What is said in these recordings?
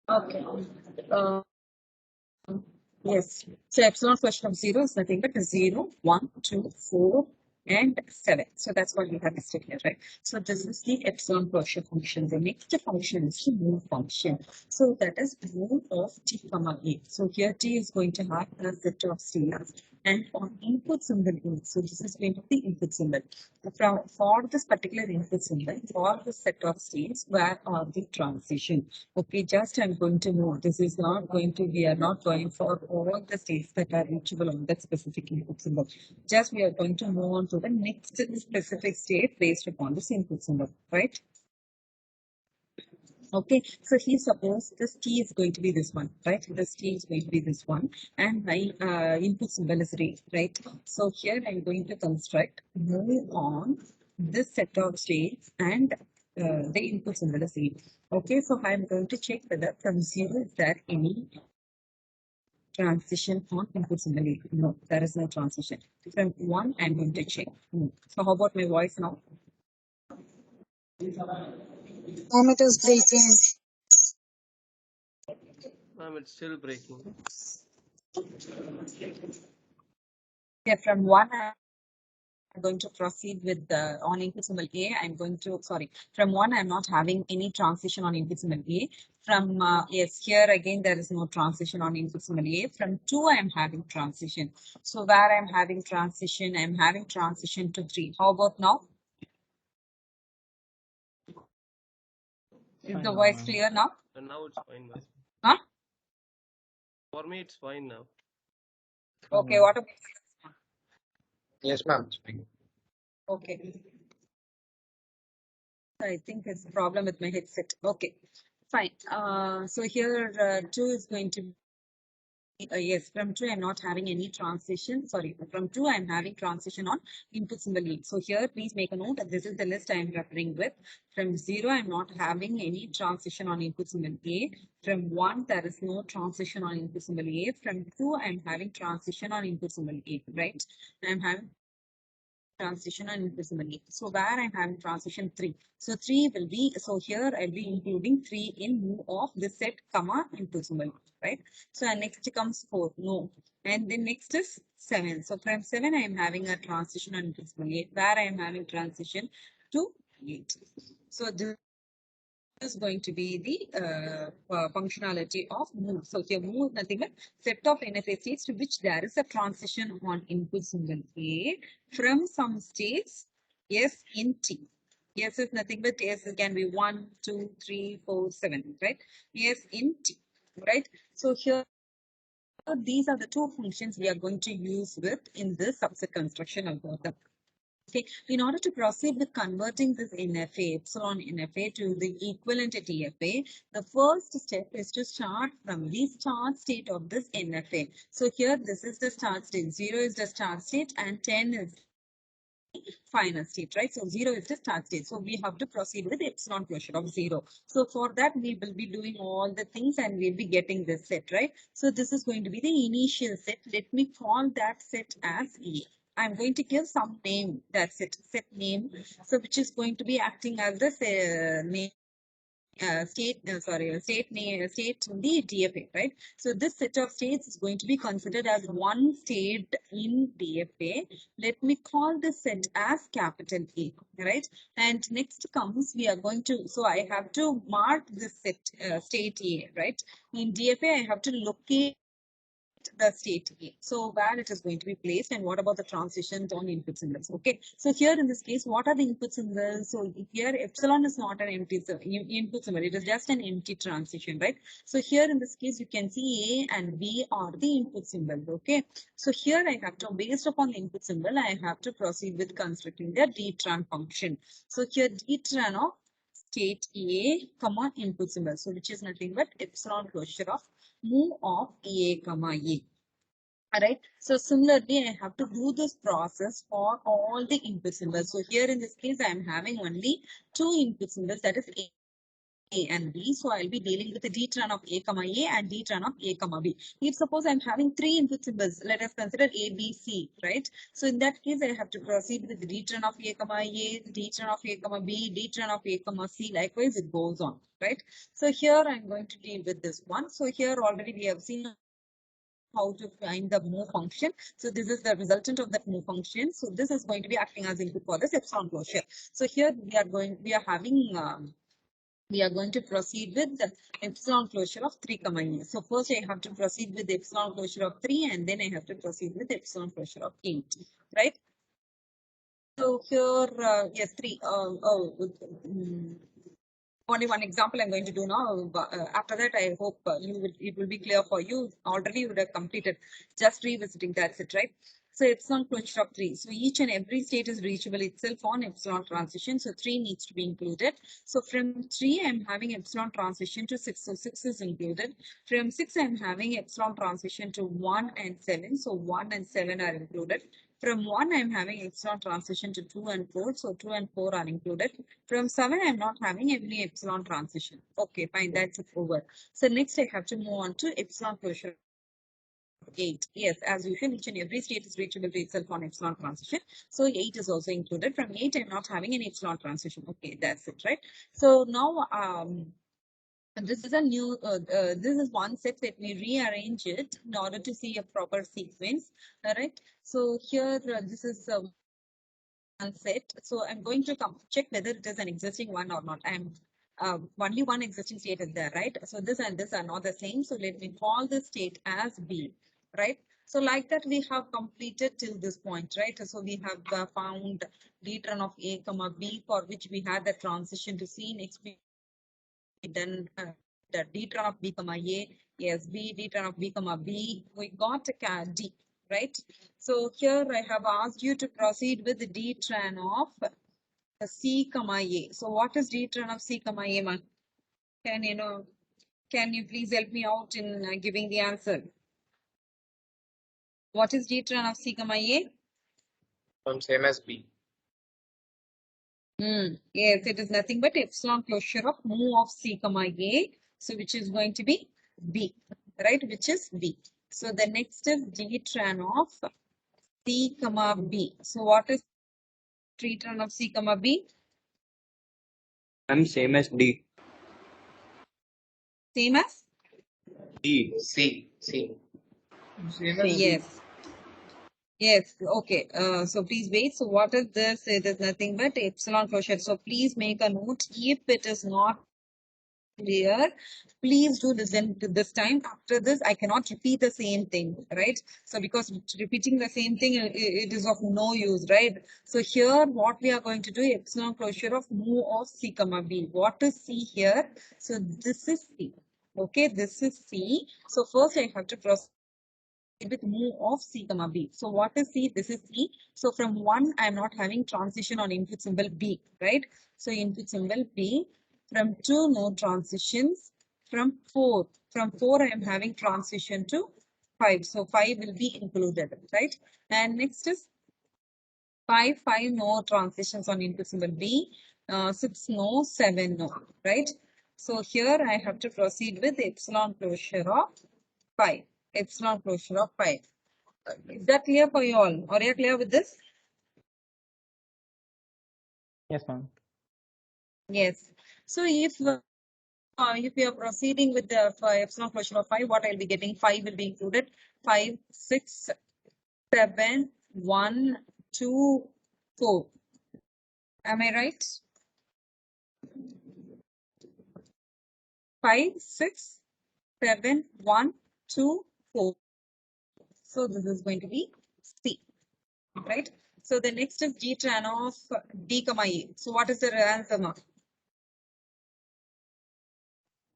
Okay. Uh, yes. So epsilon question of 0 is nothing but 0, 1, 2, 4, and 7. So that's what we have listed here, right? So this is the epsilon quotient function. The next function is the move function. So that is move of t comma a. So here t is going to have a set of states and on input symbol a. So this is going to be the input symbol. For this particular input symbol, for the set of states, where are the transition? Okay, just I'm going to know this is not going to, we are not going for all the states that are reachable on that specific input symbol. Just we are going to move on to the next specific state based upon this input symbol, right? Okay, so he suppose this t is going to be this one, right? This t is going to be this one, and my input symbol is ray, right? So here I'm going to construct move on this set of states and the input symbol is ray. Okay, so I'm going to check whether from 0 is there any transition on input symbol A. No, there is no transition. From 1 I'm going to check. So how about my voice now? It is breaking. Ma'am, it's still breaking. Yeah, from 1 I'm going to proceed with the on input symbol A. I'm going to, sorry, from 1 I'm not having any transition on input symbol A. From, yes, here again there is no transition on input symbol A. From 2 I'm having transition. So where I'm having transition to 3. How about now? Is the voice clear now? And now it's fine, ma'am. Huh? For me, it's fine now. Okay, what about Yes, ma'am. okay. I think it's a problem with my headset. Okay, fine. So here 2 is going to be, yes, from 2 I'm not having any transition. Sorry, from 2 I'm having transition on input symbol E. So here please make a note that this is the list I'm referring with. From 0 I'm not having any transition on input symbol A. From 1 there is no transition on input symbol A. From 2 I'm having transition on input symbol A, right? I'm having transition and invisible. So where I'm having transition 3. So 3 will be, so here I'll be including 3 in move of this set, comma, invisible, right? So next comes 4, no. And then next is 7. So from 7 I am having a transition on invisible 8, where I am having transition to 8. So this is going to be the functionality of move. So here move is nothing but set of NFA states to which there is a transition on input symbol A from some states S in T. S is nothing but S can be 1, 2, 3, 4, 7, right? S in T, right? So here these are the two functions we are going to use with in this subset construction algorithm. Okay, in order to proceed with converting this NFA, epsilon NFA to the equivalent at TFA, the first step is to start from the start state of this NFA. So here, this is the start state. 0 is the start state and 10 is final state, right? So 0 is the start state. So we have to proceed with epsilon closure of 0. So for that, we will be doing all the things and we'll be getting this set, right? So this is going to be the initial set. Let me call that set as E. I'm going to give some name, that's it, set name. So which is going to be acting as the name. State in the DFA, right? So this set of states is going to be considered as one state in DFA. Let me call this set as capital A, right? And next comes, we are going to, so I have to mark this set state A, right? In DFA, I have to locate the state A. So where it is going to be placed and what about the transitions on input symbols? Okay. So here in this case, what are the input symbols? So here epsilon is not an empty input symbol. It is just an empty transition, right? So here in this case, you can see A and B are the input symbols. Okay. So here I have to, based upon the input symbol, I have to proceed with constructing the dtran function. So here dtran of state A, comma, input symbol. So which is nothing but epsilon closure of move of A, comma, E. Alright, so similarly, I have to do this process for all the input symbols. So here in this case, I am having only two input symbols, that is A A and B. So I'll be dealing with the D tran of A comma A and D tran of A comma B. If suppose I'm having three input symbols, let us consider A, B, C, right? So in that case, I have to proceed with the D tran of A comma A, D tran of A comma B, D tran of A comma C. Likewise, it goes on, right? So here I'm going to deal with this one. So here already we have seen how to find the move function. So this is the resultant of that move function. So this is going to be acting as input for this epsilon closure. So here we are going to proceed with the epsilon closure of 3 comma e. So first I have to proceed with the epsilon closure of 3 and then I have to proceed with the epsilon closure of 8, right? So here, yes, 3. Only one example I'm going to do now. After that, I hope it will be clear for you. Already you would have completed. Just revisiting, that's it, right? So epsilon closure of 3. So each and every state is reachable itself on epsilon transition. So 3 needs to be included. So from 3, I'm having epsilon transition to 6. So 6 is included. From 6, I'm having epsilon transition to 1 and 7. So 1 and 7 are included. From 1, I'm having epsilon transition to 2 and 4. So 2 and 4 are included. From 7, I'm not having any epsilon transition. Okay, fine, that's it over. So next I have to move on to epsilon closure 8. Yes, as usual, each and every state is reachable to itself on epsilon transition. So 8 is also included. From 8, I'm not having any epsilon transition. Okay, that's it, right? So now, this is a new, this is one set. Let me rearrange it in order to see a proper sequence. All right. So here, this is one set. So I'm going to check whether it is an existing one or not. I'm only one existing state is there, right? So this and this are not the same. So let me call this state as B, right? So like that, we have completed till this point, right? So we have found D tran of A comma B, for which we had the transition to C. Next, we done the D tran of B comma A, yes, B, D tran of B comma B. We got a D, right? So here I have asked you to proceed with the D tran of C comma A. So what is D tran of C comma A, man? Can you please help me out in giving the answer? What is D tran of C comma A? Same as B. Yes, it is nothing but epsilon closure of mu of C comma A. So which is going to be B, right? Which is B. So the next is D tran of C comma B. So what is D tran of C comma B? Same as D. Same as? D. C. Same as B. Yes. Yes, okay. So please wait. So what is this? It is nothing but epsilon closure. So please make a note. If it is not clear, please do listen to this time. After this, I cannot repeat the same thing, right? So because repeating the same thing, it is of no use, right? So here, what we are going to do, epsilon closure of mu of C comma B. What is C here? So this is C. Okay, this is C. So first I have to proceed with mu of C comma B. So what is C? This is C. So from 1, I am not having transition on input symbol B, right? So input symbol B. From 2, no transitions. From 4, I am having transition to 5. So 5 will be included, right? And next is 5, no transitions on input symbol B. 6, no, 7, no, right? So here I have to proceed with epsilon closure of 5. Epsilon closure of 5. Is that clear for you all? Are you clear with this? Yes, ma'am. Yes. So if we are proceeding with the epsilon closure of 5, what I'll be getting? 5 will be included. 5, 6, 7, 1, 2, 4. Am I right? 5, 6, 7, 1, 2, 4. So this is going to be C, right? So the next is G tran of D comma E. So what is the answer, mark?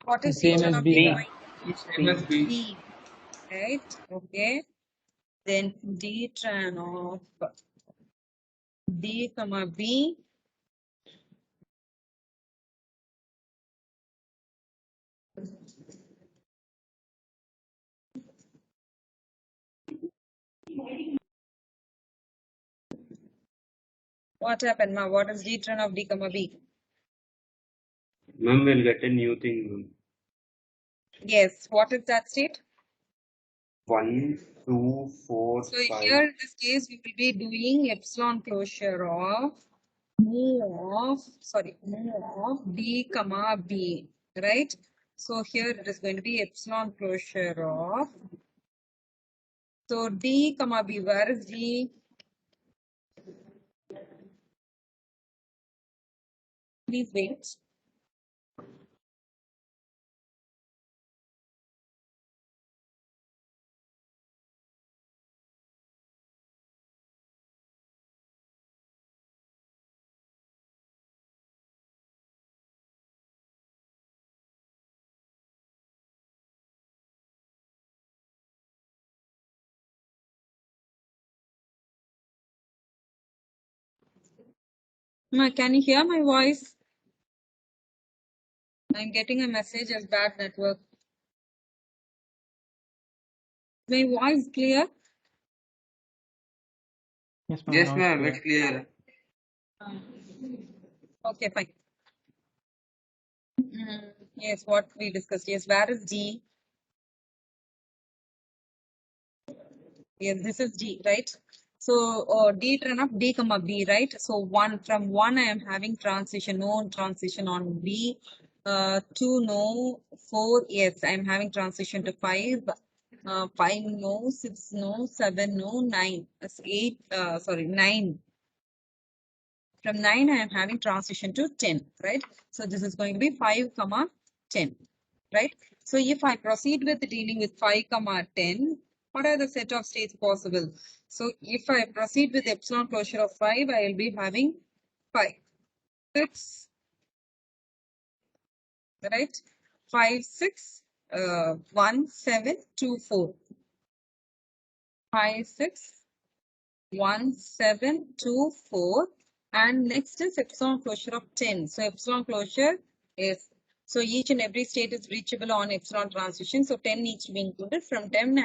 What is G Same tran as of D B. comma E? Same as B. B, right? Okay. Then D tran of D comma B. What happened now? What is D tran of D comma B? Ma'am will get a new thing, ma'am. Yes, what is that state? 1, 2, 4, So 5. here in this case, we will be doing epsilon closure of move of B comma B, right? So here it is going to be epsilon closure of, so D comma B, where is D? Please wait. Can you hear my voice? I'm getting a message as bad network. My voice clear? Yes, ma'am. Yes, Now ma'am. it's It's clear. Okay, fine. Yes, what we discussed. Yes, where is D? Yes, this is D, right? So D turn of D comma B, right? So one from one I am having transition, no transition on B. Two no, four yes, I am having transition to five. Five no, six no, seven no, nine. That's eight. Sorry, nine. From 9, I am having transition to 10, right? So this is going to be 5, comma 10, right? So if I proceed with dealing with 5, comma 10, what are the set of states possible? So if I proceed with epsilon closure of 5, I will be having 5, 6, right? 5, 6, 1, 7, 2, 4. 5, 6, 1, 7, 2, 4. And next is epsilon closure of 10. So epsilon closure is, so each and every state is reachable on epsilon transition. So 10 needs to be included. From 10,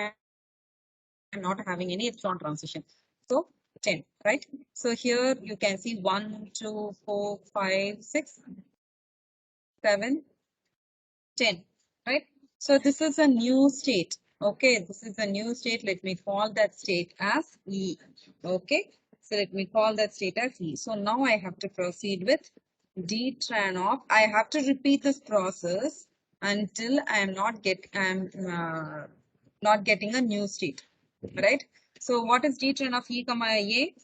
I'm not having any epsilon transition. So 10, right? So here you can see 1, 2, 4, 5, 6, 7, 10, right? So this is a new state. Okay, this is a new state. Let me call that state as E. Okay, so let me call that state as E. So now I have to proceed with D tran of. I have to repeat this process until I am not not getting a new state, right? So what is D tran of E comma A?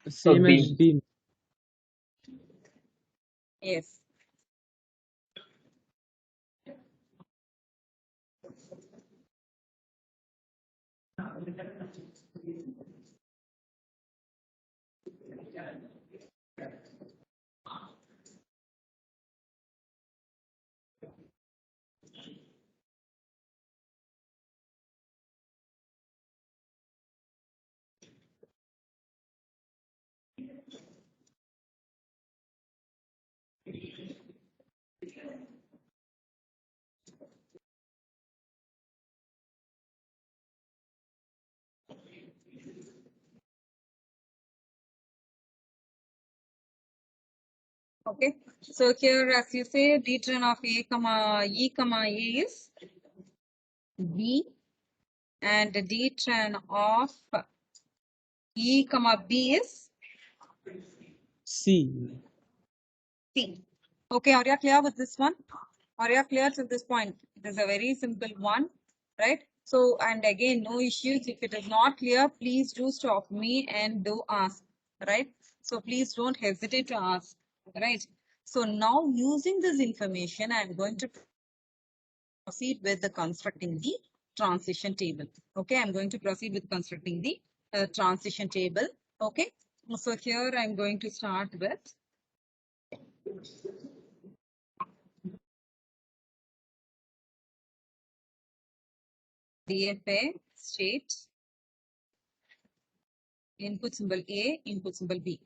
same as B. Yes. Okay. So here, as you say, D tran of A comma E comma A is B, and D tran of E comma B is C. C. Okay, are you clear with this one? Are you clear to this point? It is a very simple one, right? So, and again, no issues. If it is not clear, please do stop me and do ask, right? So please don't hesitate to ask, right? So now using this information, I am going to proceed with the constructing the transition table. Okay, I'm going to proceed with constructing the transition table. Okay, so here I'm going to start with DFA state, input symbol A, input symbol B.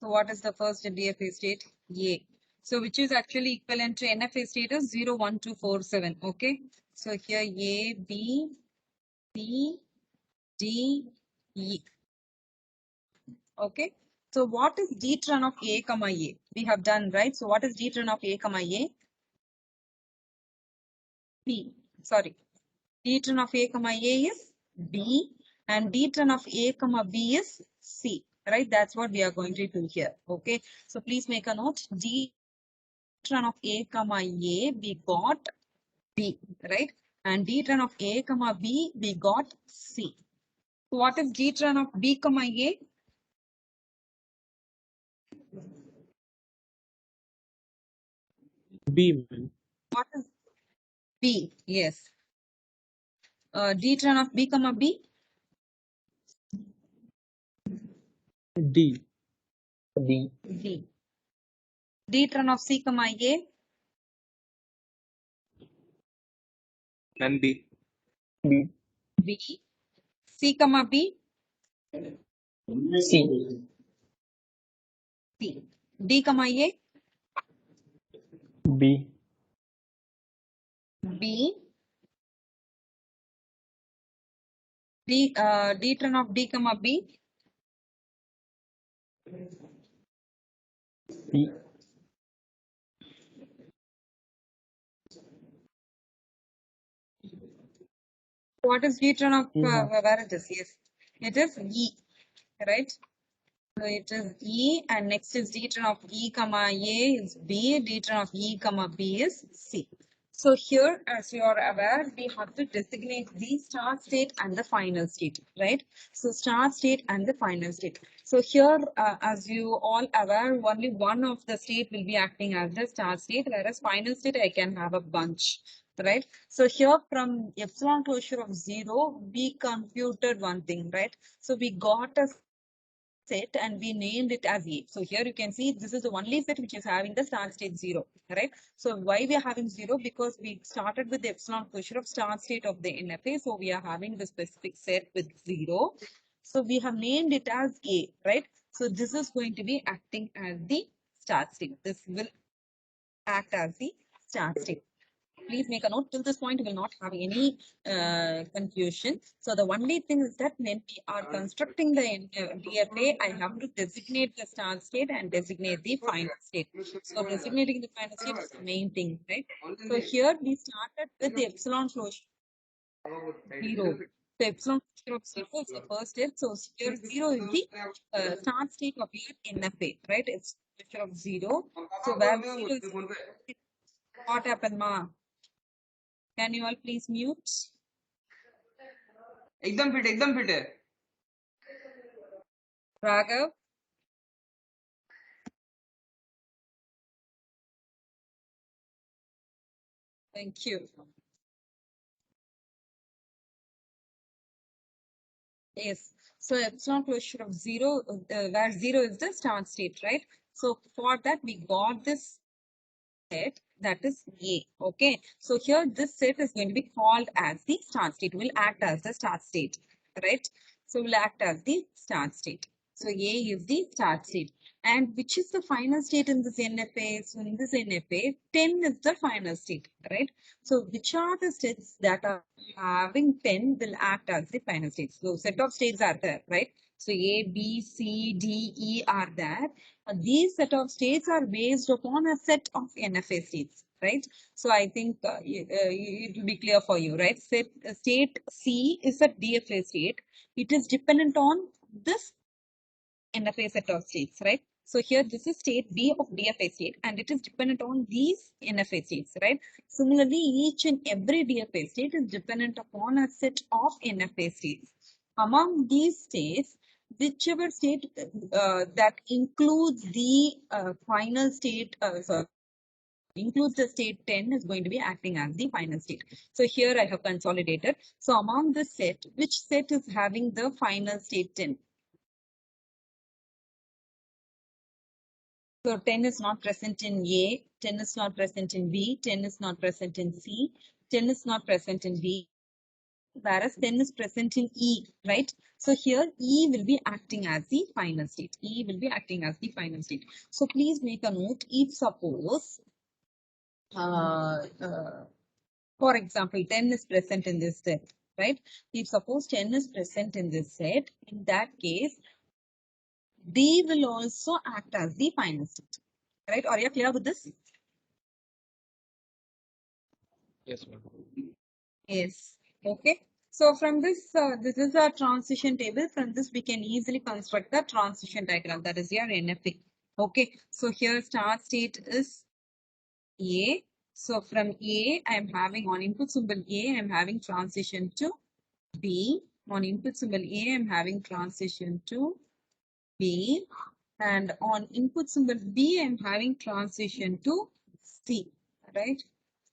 So what is the first DFA state? A. So which is actually equivalent to NFA state is 0, 1, 2, 4, 7. Okay. So here A, B, C, D, E. Okay. So what is dtron of A comma A? We have done, right? So what is dtron of A comma A? B. Sorry. Dtron of A comma A is B and dtron of A comma B is C. Right? That's what we are going to do here. Okay. So please make a note. Dtron of A comma A, we got B. Right? And dtron of A comma B, we got C. So what is dtron of B comma A? B, man. What is B? Yes. Dtron of B comma B? D. D. D. Dtron of C comma A? Then B. B. B. C comma B? C. C. D comma A? B. B. Dtron of D comma B? B. What is dtron of, eNfa. where it is? Yes. It is E, right? So it is E and next is dtron of E comma A is B, dtron of E comma B is C. So here, as you are aware, we have to designate the start state and the final state, right? So start state and the final state. So here, as you all aware, only one of the state will be acting as the start state, whereas final state I can have a bunch, right? So here from epsilon closure of 0, we computed one thing, right? So we got a set and we named it as A. So here you can see this is the only set which is having the start state 0, right? So why we are having 0? Because we started with the epsilon closure of start state of the NFA. So we are having the specific set with 0. So we have named it as A, right? So this is going to be acting as the start state. This will act as the start state. Please make a note. Till this point, we will not have any confusion. So the only thing is that when we are constructing the DFA, I have to designate the start state and designate the final state. So designating the final state is the main thing, right? So here we started with the epsilon closure 0. So epsilon closure of 0 is the first step. So here 0 is the start state of your NFA, right? It's closure of 0. So where 0 is what happened, ma? Can you all please mute? एकदम fit है Raghav, thank you. Yes. So epsilon closure of 0, where 0 is the start state, right? So for that, we got this set that is A. Okay. So here this set is going to be called as the start state, will act as the start state, right? So will act as the start state. So A is the start state. And which is the final state in this NFA? So in this NFA, 10 is the final state, right? So which are the states that are having 10 will act as the final state? So set of states are there, right? So A, B, C, D, E are there. These set of states are based upon a set of NFA states, right? So I think it will be clear for you, right? State C is a DFA state. It is dependent on this NFA set of states, right? So here this is state B of DFA state and it is dependent on these NFA states, right? Similarly, each and every DFA state is dependent upon a set of NFA states. Among these states, whichever state that includes the final state, includes the state 10 is going to be acting as the final state. So here I have consolidated. So among the set, which set is having the final state 10? So 10 is not present in A, 10 is not present in B, 10 is not present in C, 10 is not present in D, whereas 10 is present in E, right? So here E will be acting as the final state. E will be acting as the final state. So please make a note if suppose, for example, 10 is present in this set. right? If suppose 10 is present in this set, in that case, D will also act as the final state, right? Are you clear with this? Yes, ma'am. Yes. Okay. So from this, this is a transition table. From this, we can easily construct the transition diagram. That is your NFA. Okay. So here start state is A. So from A, I am having on input symbol A, I am having transition to B. On input symbol A, I am having transition to B. And on input symbol B, I am having transition to C. Right?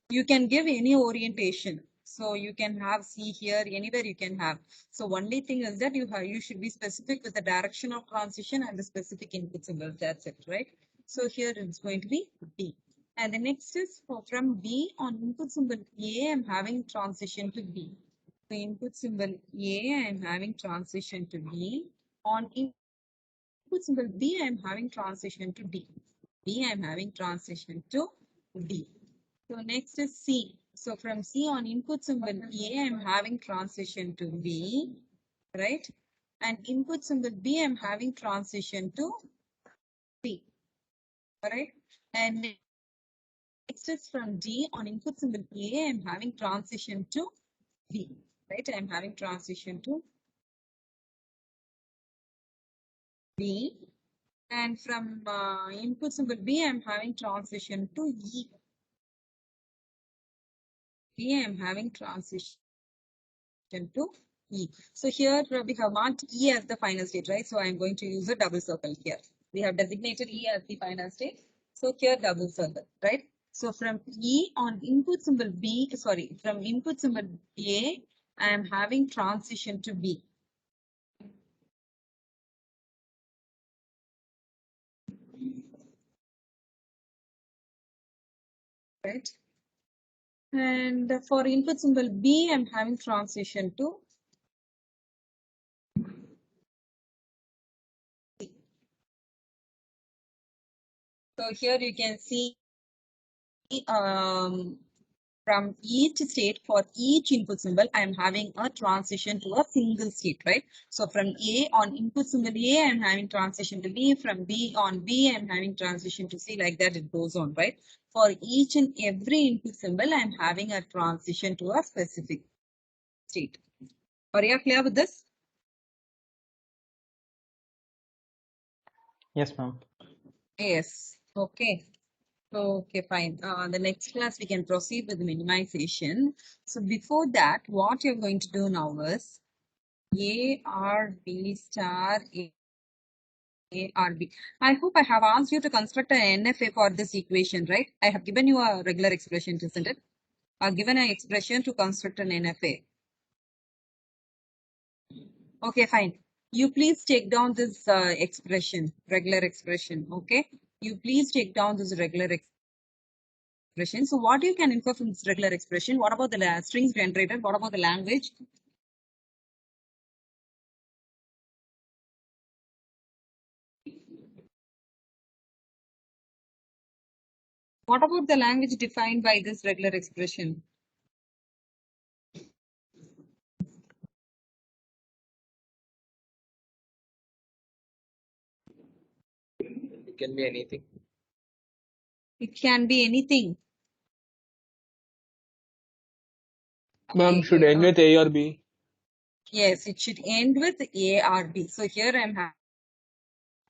You can give any orientation. So you can have C here, anywhere you can have. So only thing is that you should be specific with the direction of transition and the specific input symbol. That's it, right? So here it's going to be B. And the next is from B on input symbol A, I'm having transition to B. So input symbol A, I'm having transition to B. On input symbol B, I'm having transition to D. B, I'm having transition to D. So next is C. So from C on input symbol A, I'm having transition to B, right? And input symbol B, I'm having transition to C, right? And next is from D on input symbol A, I'm having transition to B, right? I'm having transition to B. And from input symbol B, I'm having transition to E. B, I'm having transition to E. So here we have marked E as the final state, right? So I'm going to use a double circle here. We have designated E as the final state. So here double circle, right? So from E on input symbol B, sorry, from input symbol A, I am having transition to B. Right? And for input symbol B, I'm having transition to C. So here you can see from each state for each input symbol, I am having a transition to a single state, right? So from A on input symbol A, I am having transition to B. From B on B, I am having transition to C. Like that, it goes on, right? For each and every input symbol, I am having a transition to a specific state. Are you clear with this? Yes, ma'am. Yes. Okay. Okay, fine. The next class we can proceed with minimization. So before that, what you're going to do now is A R B star A R B. I hope I have asked you to construct an NFA for this equation, right? I have given you a regular expression, isn't it? I've given an expression to construct an NFA. Okay, fine. You please take down this expression, regular expression, okay? You please take down this regular expression. So what you can infer from this regular expression? What about the strings generated? What about the language? What about the language defined by this regular expression? It can be anything. It can be anything. Ma'am, should end with A or B? Yes, it should end with A or B. So here I'm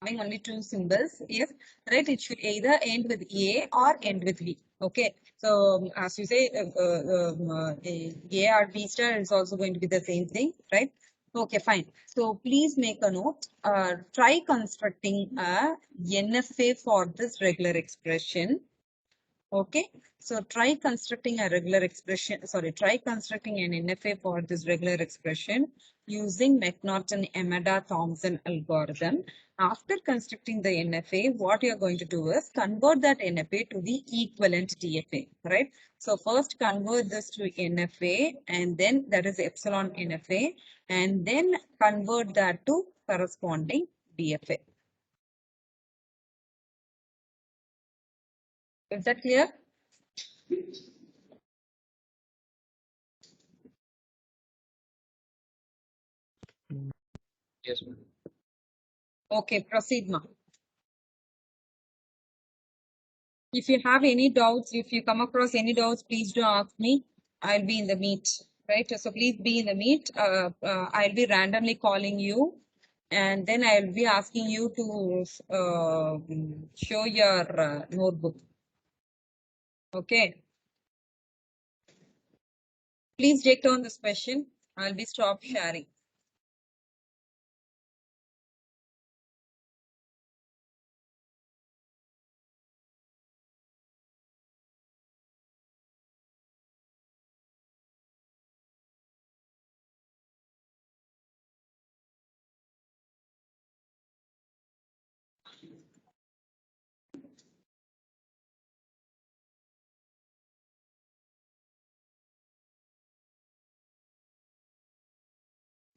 having only two symbols. Yes, right. It should either end with A or end with B. Okay. So as you say, A or B star is also going to be the same thing, right? Okay, fine. So please make a note. Try constructing a NFA for this regular expression. Okay, so try constructing a regular expression, sorry, try constructing an NFA for this regular expression using McNaughton-Yamada-Thompson algorithm. After constructing the NFA, what you're going to do is convert that NFA to the equivalent DFA, right? So first convert this to NFA and then that is epsilon NFA and then convert that to corresponding DFA. Is that clear? Yes, ma'am. Okay, proceed, ma'am. If you have any doubts, if you come across any doubts, please do ask me. I'll be in the meet, right? So please be in the meet. I'll be randomly calling you, and then I'll be asking you to show your notebook. Okay. Please take down this question. I'll be stop sharing.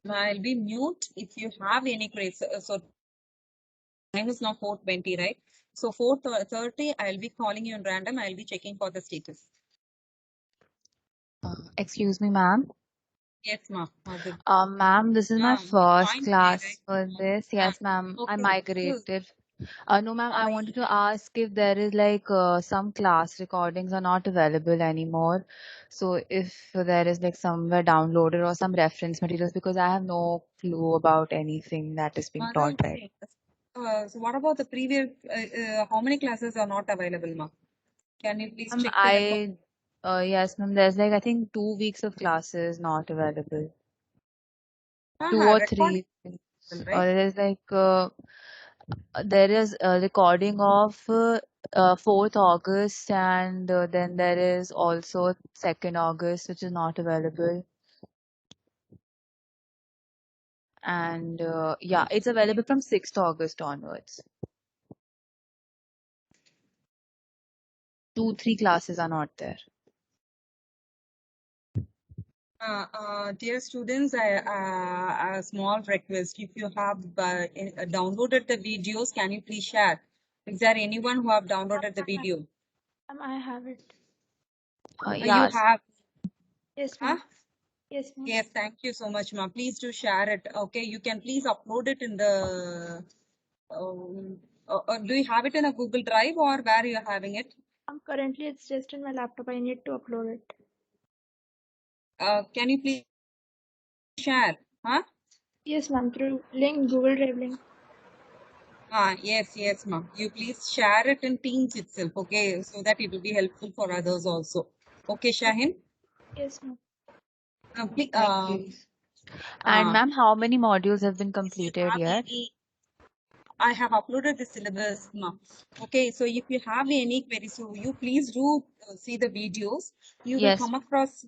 I'll be mute if you have any queries. So time is now 4:20, right? So 4:30, I'll be calling you in random. I'll be checking for the status. Excuse me, ma'am. Yes, ma'am. Madhu. Ma'am, this is my You first joined today, right? class for this. Yes, ma'am. I Okay. migrated. No, ma'am, I Uh, wanted to ask if there is like some class recordings are not available anymore. So if there is like somewhere downloaded or some reference materials, because I have no clue about anything that is being Madhu, taught right. so what about the previous, how many classes are not available, ma'am? Can you please check the record? Yes, ma'am, there's like I think 2 weeks of classes not available. 2 or Recording, 3. right? There's like there is a recording of 4th August, and then there is also 2nd August, which is not available. And yeah, it's available from 6th August onwards. 2, 3 classes are not there. Dear students, a small request. If you have downloaded the videos, can you please share? Is there anyone who have downloaded the video? I have it. You Yes. have? Yes, Huh? ma'am. Yes, ma'am. Yes, thank you so much, ma'am. Please do share it. Okay, you can please upload it in the. Do you have it in a Google Drive or where you are having it? Currently it's just in my laptop. I need to upload it. Can you please share? Huh? Yes, ma'am. Through link, Google Drive link. Yes, ma'am. You please share it in Teams itself, okay, so that it will be helpful for others also. Okay, Shahin? Yes, ma'am. Please, Thank you. And ma'am, how many modules have been if you completed have yet? I have uploaded the syllabus, ma'am. Okay, so if you have any queries, so you please do see the videos. You will Yes. come across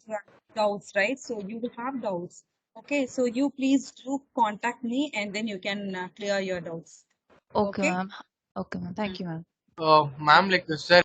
doubts, right? So you will have doubts. Okay, so you please do contact me and then you can clear your doubts. Okay, Okay? ma'am. Okay, ma'am. Thank you, ma'am. Ma'am, like, is there